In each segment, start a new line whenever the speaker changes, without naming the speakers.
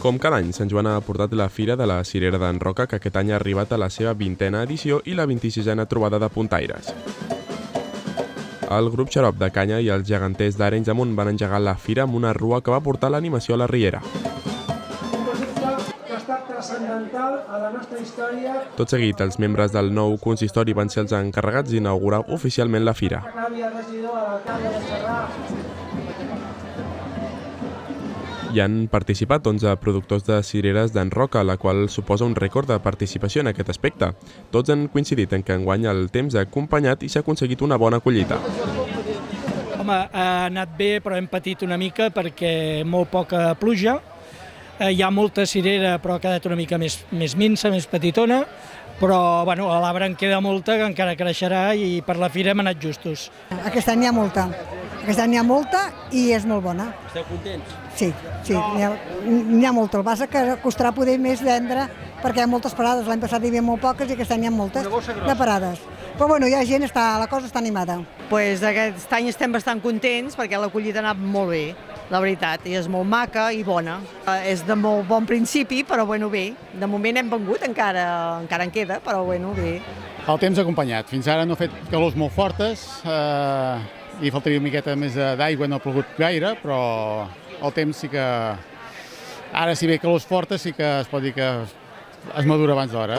Com cada any, Sant Joan ha portat la Fira de la Cirera d'en Roca, que aquest any ha arribat a la seva 20a edició i la 26a trobada de puntaires. El grup Xarop de Canya i els geganters d'Arenys de Munt van engegar la fira amb una rua que va portar l'animació a la Riera.
Un projecte que ha estat transcendental a la nostra història.
Tot seguit, els membres del nou consistori van ser els encarregats d'inaugurar oficialment la fira. Hi han participat 11 productors de cireres d'en Roca, la qual suposa un rècord de participació en aquest aspecte. Tots han coincidit en que enguany el temps ha acompanyat i s'ha aconseguit una bona collita.
Home, ha anat bé, però hem patit una mica perquè molt poca pluja. Hi ha molta cirera, però ha quedat una mica més minsa, més petitona, però bueno, a l'arbre en queda molta, que encara creixerà, i per la fira hem anat justos.
Aquest any n'hi ha molta. Aquest any n'hi ha molta i és molt bona.
Esteu contents?
Sí, n'hi ha molta. El que passa que costarà poder més vendre perquè hi ha moltes parades. L'any passat hi havia molt poques i aquest any hi ha moltes de parades. Però bueno, hi ha gent, la cosa està animada.
Pues aquest any estem bastant contents perquè la collita ha anat molt bé, la veritat, i és molt maca i bona. És de molt bon principi, però bueno, bé. De moment hem vengut, encara en queda, però bueno, bé.
El temps ha acompanyat. Fins ara no ha fet calors molt fortes, i faltaria una miqueta més d'aigua, no ha plogut gaire, però el temps sí que... Ara, si ve calors fortes, sí que es pot dir que es madura abans d'hora.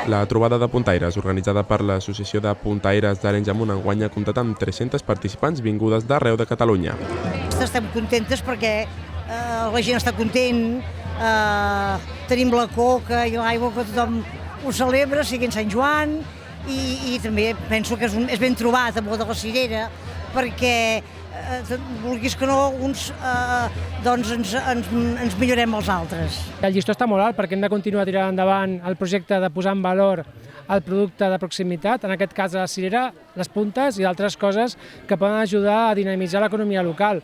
La trobada de puntaires, organitzada per l'Associació de Puntaires d'Arenys de Munt, enguany ha comptat amb 300 participants vingudes d'arreu de Catalunya.
Estem contentes perquè la gent està content, tenim la coca i l'aigua que tothom ho celebra, sigui en Sant Joan, i també penso que és ben trobat amb de la cirera, perquè vulguis que no, uns ens millorem els altres.
El llistó està molt alt perquè hem de continuar tirant endavant el projecte de posar en valor el producte de proximitat, en aquest cas la cirera, les puntes i altres coses que poden ajudar a dinamitzar l'economia local.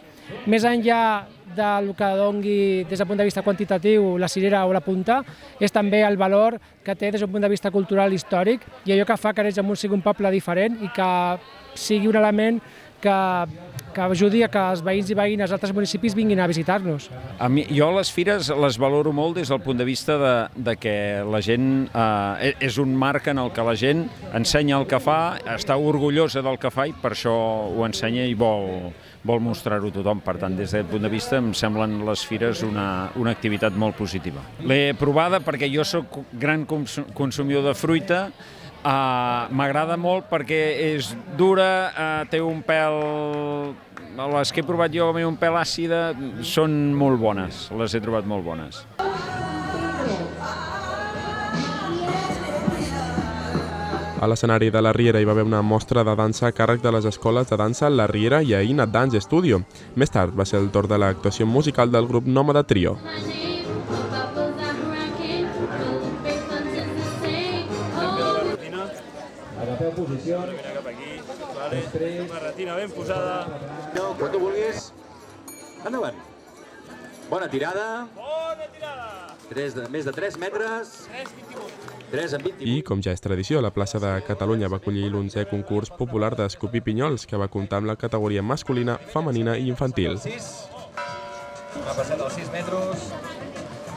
Més enllà del que dongui des del punt de vista quantitatiu la cirera o la punta, és també el valor que té des d'un punt de vista cultural i històric i allò que fa que Arenys de Munt sigui un poble diferent i que sigui un element que ajudi a que els veïns i veïnes d'altres municipis vinguin a visitar-nos.
Jo les fires les valoro molt des del punt de vista de que la gent és un marc en el que la gent ensenya el que fa, està orgullosa del que fa i per això ho ensenya i vol mostrar-ho a tothom. Per tant, des d'aquest punt de vista em semblen les fires una activitat molt positiva. L'he provada perquè jo soc gran consumidor de fruita. M'agrada molt perquè és dura, té un pèl... Les que he provat jo amb un pèl àcida són molt bones, les he trobat molt bones.
A l'escenari de la Riera hi va haver una mostra de dansa a càrrec de les escoles de dansa La Riera i Aina Dance Studio. Més tard va ser el torn de l'actuació musical del grup Nòmada Trio.
Agafeu posició.
Vine cap aquí, vale. Marretina ben posada.
Quan tu vulguis. Endavant. Bona tirada.
Bona tirada.
Més de 3 metres. 3 en 28.
I, com ja és tradició, la plaça de Catalunya va acollir l'11è concurs popular d'escopir pinyols, que va comptar amb la categoria masculina, femenina i infantil.
6. Ha passat els 6 metres.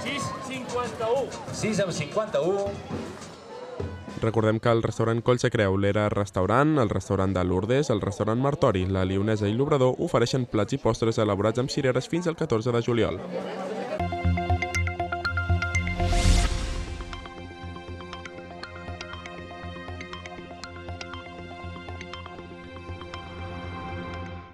6,51.
6 amb 51.
Recordem que el restaurant Collse Creu, l'Era Restaurant, el restaurant de Lourdes, el restaurant Martori, la Lionesa i l'Obrador ofereixen plats i postres elaborats amb cireres fins al 14 de juliol.